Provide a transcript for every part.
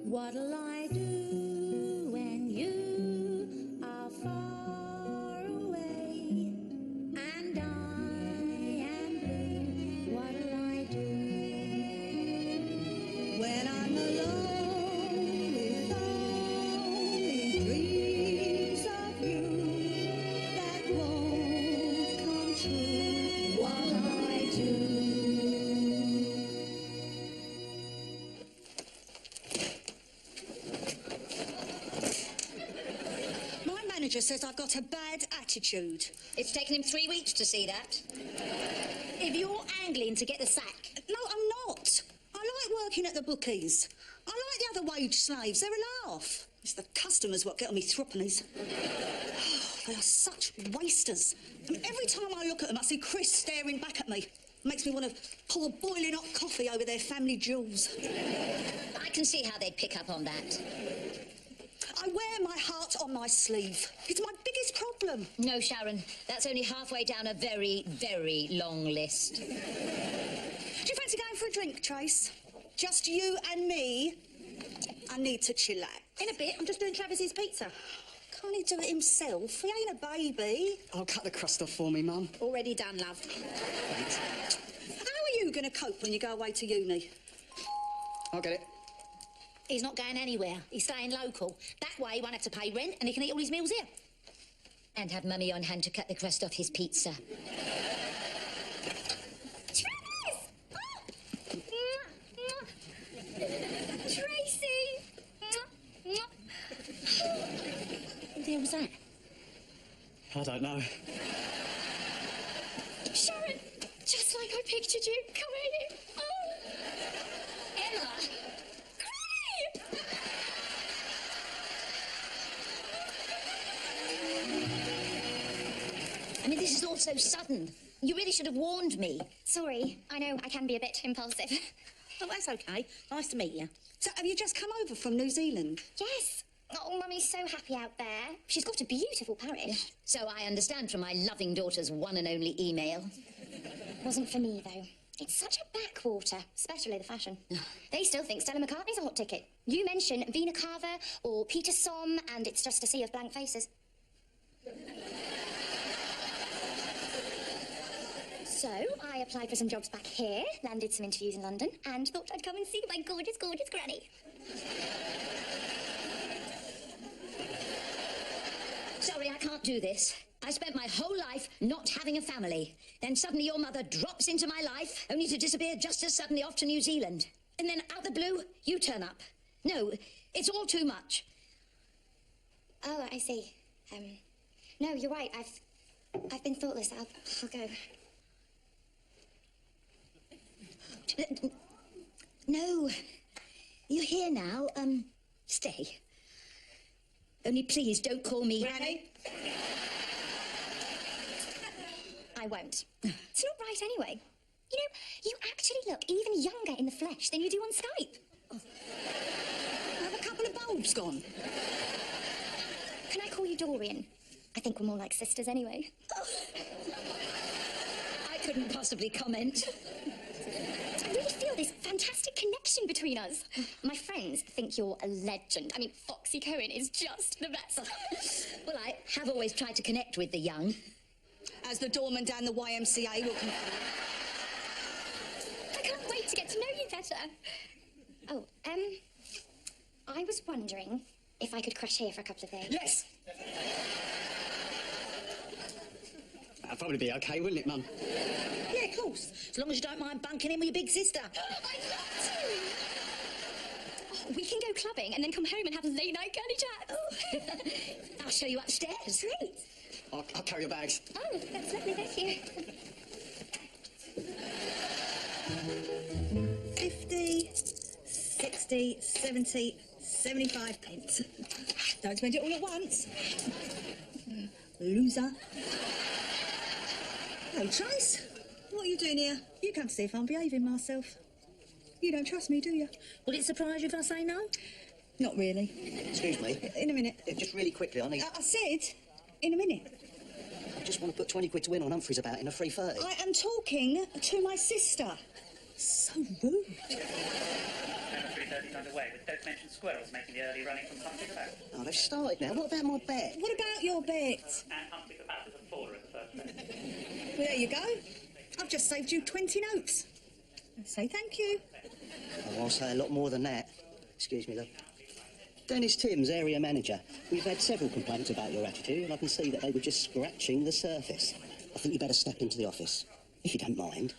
What'll I do when you are far away and I am blue? What'll I do when I'm alone with only dreams of you that won't come true? What'll I do? Manager says I've got a bad attitude. It's taken him 3 weeks to see that. If you're angling to get the sack... No, I'm not. I like working at the bookies. I like the other wage slaves. They're a laugh. It's the customers what get on me threepennies. Oh, they are such wasters. I mean, every time I look at them, I see Chris staring back at me. Makes me want to pour boiling hot coffee over their family jewels. I can see how they'd pick up on that. I wear my heart on my sleeve. It's my biggest problem. No, Sharon, that's only halfway down a very, very long list. Do you fancy going for a drink, Trace? Just you and me? I need to chillax. In a bit, I'm just doing Travis's pizza. Can't he do it himself? He ain't a baby. I'll cut the crust off for me, Mum. Already done, love. How are you going to cope when you go away to uni? I'll get it. He's not going anywhere. He's staying local. That way he won't have to pay rent and he can eat all his meals here. And have Mummy on hand to cut the crust off his pizza. Travis! Oh! Tracy! What the hell was that? I don't know. Sharon, just like I pictured you. Come here. Oh! Emma! I mean, this is all so sudden. You really should have warned me. Sorry, I know I can be a bit impulsive. Oh, that's okay. Nice to meet you. So, have you just come over from New Zealand? Yes. Oh, Mummy's so happy out there. She's got a beautiful parish. So I understand from my loving daughter's one and only email. Wasn't for me, though. It's such a backwater, especially the fashion. They still think Stella McCartney's a hot ticket. You mention Vina Carver or Peter Somm, and it's just a sea of blank faces. So, I applied for some jobs back here, landed some interviews in London, and thought I'd come and see my gorgeous, gorgeous granny. Sorry, I can't do this. I spent my whole life not having a family. Then suddenly your mother drops into my life, only to disappear just as suddenly off to New Zealand. And then out the blue, you turn up. No, it's all too much. Oh, I see. No, you're right. I've been thoughtless. I'll go. No, you're here now. Stay. Only please don't call me... Granny? I won't. It's not right anyway. You know, you actually look even younger in the flesh than you do on Skype. Oh. Have a couple of bulbs gone? Can I call you Dorian? I think we're more like sisters anyway. Oh. I couldn't possibly comment. I really feel this fantastic connection between us. My friends think you're a legend. I mean, Foxy Cohen is just the best. Well, I have always tried to connect with the young. As the doorman down the YMCA will confirm. I can't wait to get to know you better. Oh, I was wondering if I could crash here for a couple of days. Yes! That'd probably be okay, wouldn't it, Mum? Yeah, of course. As long as you don't mind bunking in with your big sister. I'd love to! Oh, we can go clubbing and then come home and have late night girly chats. I'll show you upstairs. Great. I'll carry your bags. Oh, that's lovely, thank you. 50, 60, 70, 75 pence. Don't spend it all at once. Loser. Hey, Trace, what are you doing here? You come to see if I'm behaving myself. You don't trust me, do you? Will it surprise you if I say no? Not really. Excuse me. In a minute. Just really quickly, I need... I said, in a minute. I just want to put 20 quid to win on Humphrey's about in a 3:30. I am talking to my sister. So rude. underway, but don't mention squirrels making the early running from Humphrey the Bat. Oh, they've started now. What about my bet? What about your bet? And Humphrey the Bat is a faller at the first place. Well, there you go. I've just saved you 20 notes. Say thank you. Oh, I'll say a lot more than that. Excuse me, love. Dennis Timms, area manager. We've had several complaints about your attitude, and I can see that they were just scratching the surface. I think you better step into the office, if you don't mind.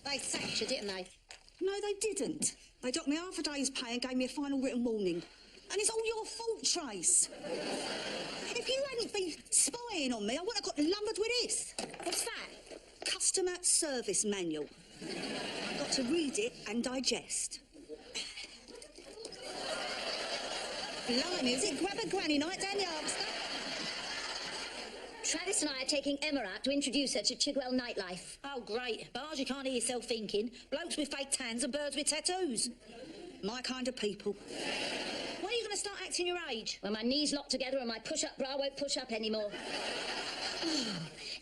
They sacked you, didn't they? No, they didn't. They docked me half a day's pay and gave me a final written warning. And it's all your fault, Trace. If you hadn't been spying on me, I wouldn't have got lumbered with this. What's that? Customer Service Manual. I've got to read it and digest. Blimey, is it grab a granny night down the Armster? Travis and I are taking Emma out to introduce her to Chigwell nightlife. Oh, great. Bars you can't hear yourself thinking. Blokes with fake tans and birds with tattoos. My kind of people. When are you going to start acting your age? When my knees lock together and my push-up bra won't push up anymore.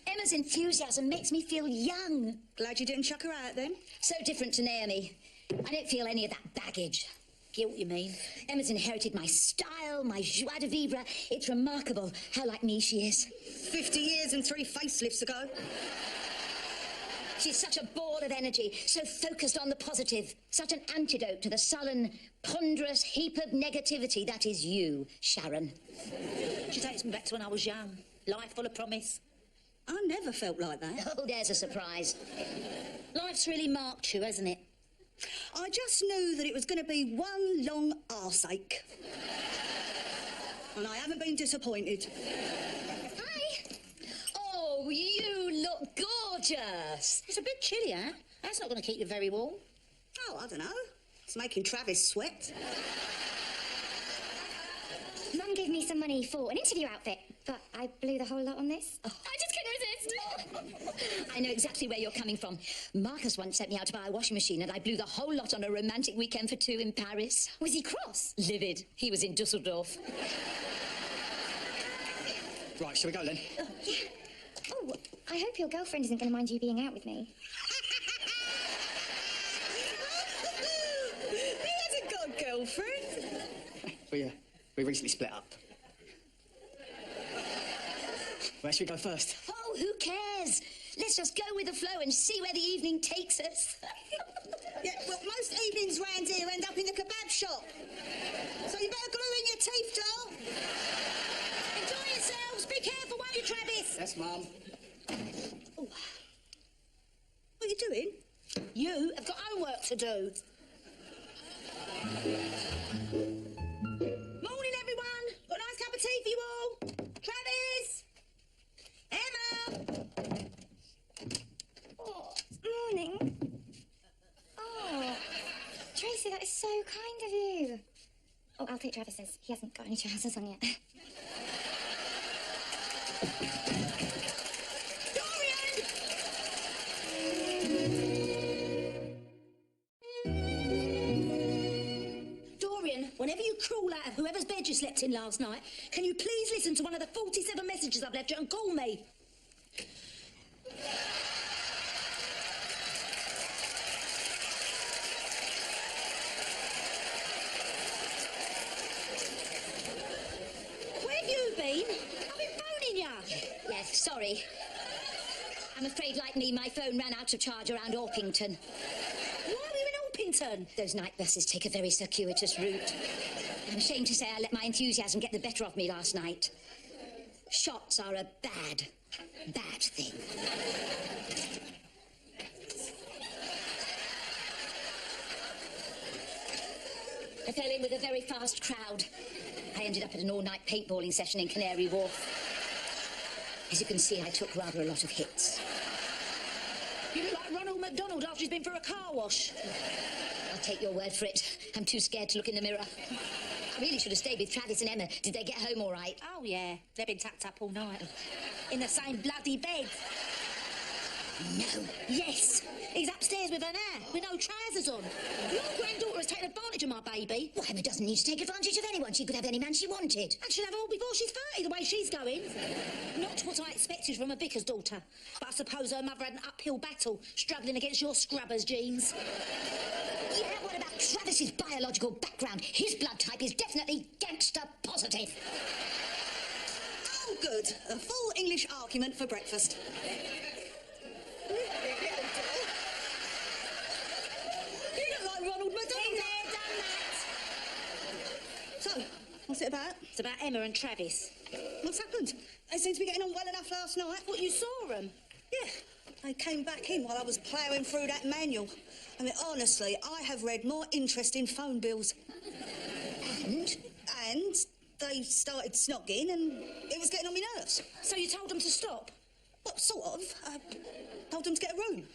Emma's enthusiasm makes me feel young. Glad you didn't chuck her out then. So different to Naomi. I don't feel any of that baggage. Guilt, you mean? Emma's inherited my style, my joie de vivre. It's remarkable how like me she is. 50 years and 3 facelifts ago. She's such a ball of energy, so focused on the positive. Such an antidote to the sullen, ponderous heap of negativity that is you, Sharon. She takes me back to when I was young. Life full of promise. I never felt like that. Oh, there's a surprise. Life's really marked you, hasn't it? I just knew that it was going to be one long arseache. And I haven't been disappointed. Hi. Oh, you look gorgeous. It's a bit chilly, huh? That's not going to keep you very warm. Oh, I don't know. It's making Travis sweat. Mum gave me some money for an interview outfit, but I blew the whole lot on this. Oh. I just couldn't resist. I know exactly where you're coming from. Marcus once sent me out to buy a washing machine and I blew the whole lot on a romantic weekend for 2 in Paris. Was he cross? Livid. He was in Dusseldorf. Right, shall we go then? Yeah. Oh, I hope your girlfriend isn't going to mind you being out with me. He hasn't got a girlfriend. We recently split up. Where should we go first? Oh, who cares? Let's just go with the flow and see where the evening takes us. Yeah, well, most evenings round here end up in the kebab shop. So you better glue in your teeth, doll. Enjoy yourselves. Be careful, won't you, Travis? Yes, Mum. Oh. What are you doing? You have got homework to do. Morning, everyone. Got a nice cup of tea for you all. Travis! Emma! Oh, morning. Oh, Tracy, that is so kind of you. Oh, I'll take Travis's. He hasn't got any trousers on yet. Whenever you crawl out of whoever's bed you slept in last night, can you please listen to one of the 47 messages I've left you and call me? Where have you been? I've been phoning you. Yes, sorry. I'm afraid, like me, my phone ran out of charge around Orpington. Why were you in Orpington? Those night buses take a very circuitous route. I'm ashamed to say I let my enthusiasm get the better of me last night. Shots are a bad thing. I fell in with a very fast crowd. I ended up at an all-night paintballing session in Canary Wharf. As you can see, I took rather a lot of hits. You look like Ronald McDonald after he's been for a car wash. I'll take your word for it. I'm too scared to look in the mirror. I really should have stayed with Travis and Emma. Did they get home all right? Oh, yeah. They've been tucked up all night. In the same bloody bed. No. Yes. He's upstairs with her now, with no trousers on. Your granddaughter has taken advantage of my baby. Well, Emma doesn't need to take advantage of anyone. She could have any man she wanted. And she'll have all before she's 30, the way she's going. Not what I expected from a vicar's daughter. But I suppose her mother had an uphill battle, struggling against your scrubbers genes. Yeah, what about Travis's biological background? His blood type is definitely gangster positive. Oh, good. A full English argument for breakfast. You look like Ronald McDonald. Been there, done that. So, what's it about? It's about Emma and Travis. What's happened? They seemed to be getting on well enough last night. What, you saw them? Yeah, they came back in while I was ploughing through that manual. I mean, honestly, I have read more interesting phone bills. And? And they started snogging and it was getting on my nerves. So you told them to stop? Well, sort of. I told them to get a room.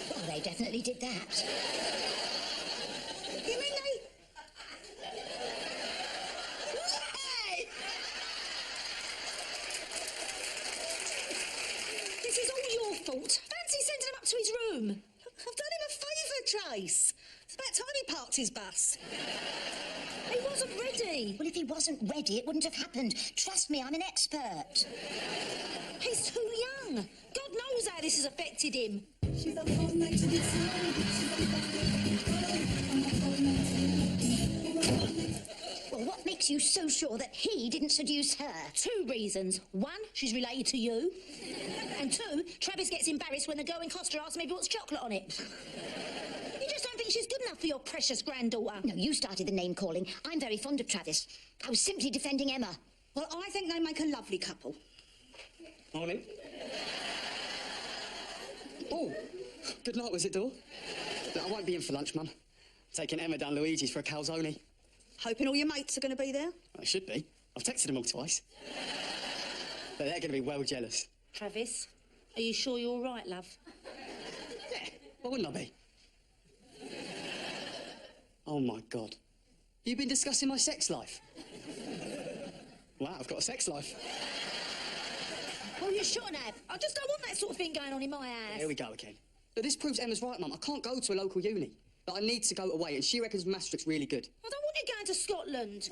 Well, they definitely did that. You mean they... Hey! This is all your fault. Fancy sending him up to his room. I've done him a favour, Trace. It's about time he parked his bus. He wasn't ready. Well, if he wasn't ready, it wouldn't have happened. Trust me, I'm an expert. He's too young. God knows how this has affected him. Well, what makes you so sure that he didn't seduce her? 2 reasons. 1, she's related to you. And 2, Travis gets embarrassed when the girl in Costa asks me if he wants chocolate on it. You just don't think she's good enough for your precious granddaughter. No, you started the name-calling. I'm very fond of Travis. I was simply defending Emma. Well, I think they make a lovely couple. Morning. Oh, good night, was it, Dor? Look, I won't be in for lunch, Mum. Taking Emma down Luigi's for a calzone. Hoping all your mates are going to be there? I should be. I've texted them all twice. But they're going to be well jealous. Travis, are you sure you're all right, love? Yeah, why wouldn't I be? Oh, my God. You've been discussing my sex life? Wow, I've got a sex life. Well, you shouldn't have. I just don't want that sort of thing going on in my house. Here we go again. But this proves Emma's right, Mum. I can't go to a local uni. But I need to go away, and she reckons Maastricht's really good. I don't want you going to Scotland.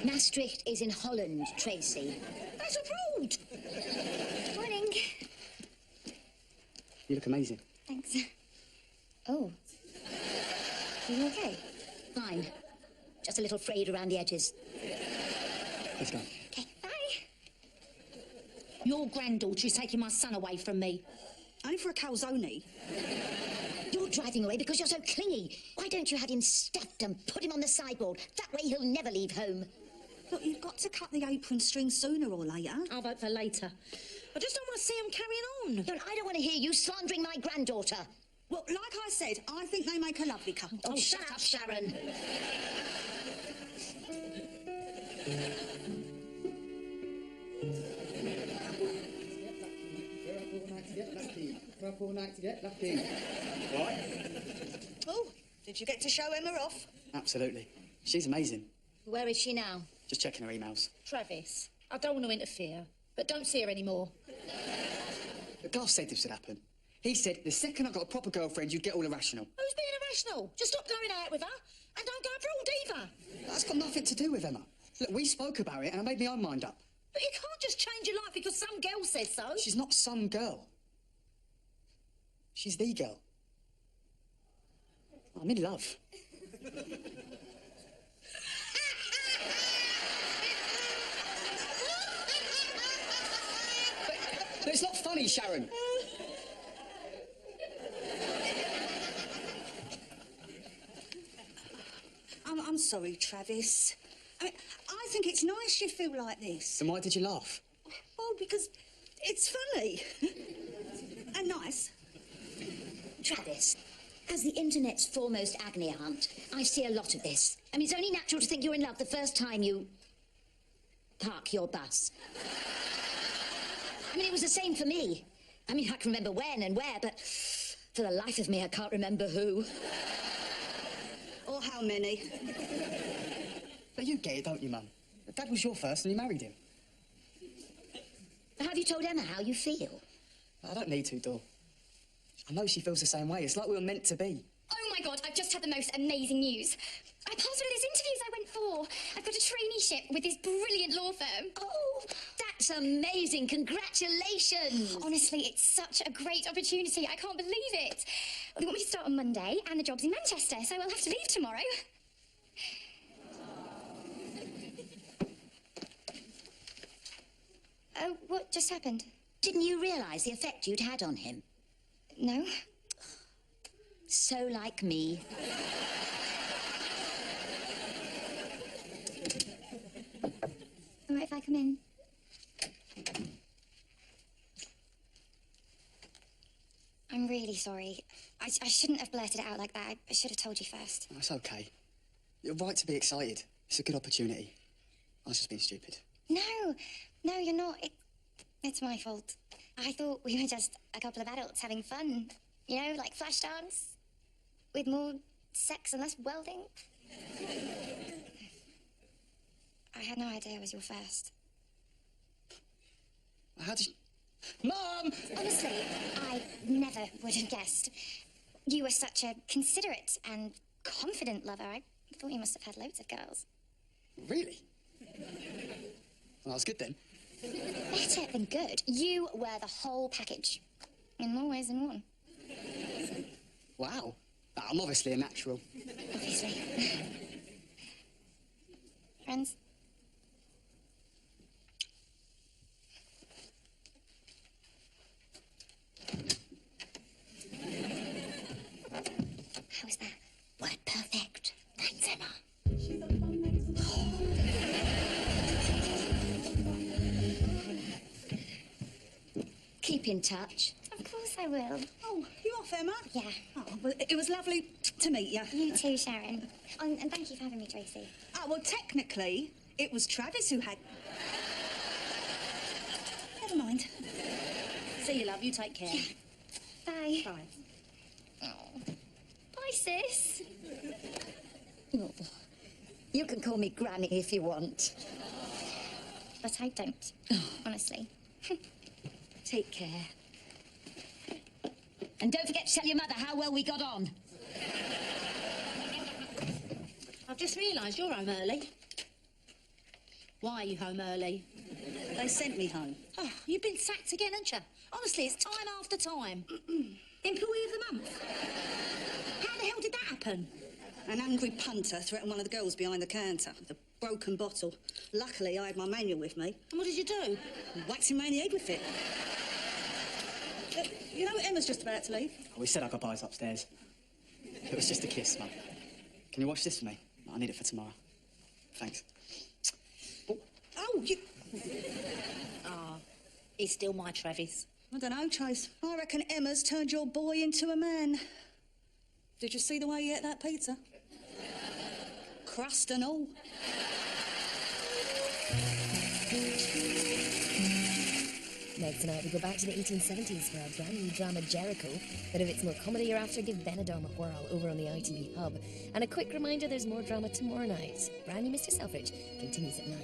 Maastricht is in Holland, Tracy. That's abroad. Morning. You look amazing. Thanks. Oh. Are you okay? Fine. Just a little frayed around the edges. Let's go. Okay, bye. Your granddaughter is taking my son away from me. Only for a calzone. You're driving away because you're so clingy. Why don't you have him stuffed and put him on the sideboard? That way he'll never leave home. Look, you've got to cut the apron string sooner or later. I'll vote for later. I just don't want to see him carrying on. No, I don't want to hear you slandering my granddaughter. Well, like I said, I think they make a lovely couple. Oh, shut up, Sharon. Oh, did you get to show Emma off? Absolutely. She's amazing. Where is she now? Just checking her emails. Travis, I don't want to interfere, but don't see her anymore. But Garth said this would happen. He said the second I got a proper girlfriend, you'd get all irrational. Who's being irrational? Just stop going out with her and don't go abroad either. That's got nothing to do with Emma. Look, we spoke about it and I made my own mind up. But you can't just change your life because some girl says so. She's not some girl. She's the girl. I'm in love. But it's not funny, Sharon. I'm sorry, Travis. I mean, I think it's nice you feel like this. Then why did you laugh? Oh, because it's funny. And nice. Travis, as the internet's foremost agony aunt, I see a lot of this. I mean, it's only natural to think you're in love the first time you park your bus. I mean, it was the same for me. I mean, I can remember when and where, but for the life of me, I can't remember who. Or how many. But you get it, don't you, Mum? Dad was your first and you married him. Have you told Emma how you feel? I don't need to, Dor. I know she feels the same way. It's like we were meant to be. Oh my God, I've just had the most amazing news. I passed one of those interviews I went for. I've got a traineeship with this brilliant law firm. Oh, that's amazing. Congratulations. Honestly, it's such a great opportunity. I can't believe it. Well, they want me to start on Monday, and the job's in Manchester, so I'll have to leave tomorrow. Oh, what just happened? Didn't you realise the effect you'd had on him? No? So like me. All right, if I come in. I'm really sorry. I shouldn't have blurted it out like that. I should have told you first. That's okay. You're right to be excited. It's a good opportunity. I was just being stupid. No, you're not. It's my fault. I thought we were just a couple of adults having fun. You know, like flash dance. With more sex and less welding. I had no idea it was your first. How did you... Mum! Honestly, I never would have guessed. You were such a considerate and confident lover. I thought you must have had loads of girls. Really? Well, that was good then. Better than good. You were the whole package. In more ways than one. Wow. I'm obviously a natural. Obviously. Friends? How was that? Word perfect. Thanks, Emma. Keep in touch. Of course I will. Oh, you off, Emma? Yeah. Oh, well, it was lovely to meet you. You too, Sharon. And thank you for having me, Tracy. Oh, well, technically, it was Travis who had... Never mind. See you, love. You take care. Bye. Bye. Oh. Bye, sis. Oh, you can call me Granny if you want. But I don't. Honestly. Take care. And don't forget to tell your mother how well we got on. I've just realised you're home early. Why are you home early? They sent me home. Oh, you've been sacked again, haven't you? Honestly, it's time after time. Employee of the month. How the hell did that happen? An angry punter threatened one of the girls behind the counter with a broken bottle. Luckily, I had my manual with me. And what did you do? Whacked him round the head with it. You know, Emma's just about to leave. Oh, we said I got pies upstairs. It was just a kiss, Mum. Can you wash this for me? I need it for tomorrow. Thanks. Oh, you... Ah, he's still my Travis. I don't know, Trace. I reckon Emma's turned your boy into a man. Did you see the way he ate that pizza? Crust and all. Next tonight we go back to the 1870s for our brand new drama Jericho. But if it's more comedy you're after, give Benidorm a whirl over on the ITV Hub. And a quick reminder, there's more drama tomorrow night. Brand new Mr. Selfridge continues at 9.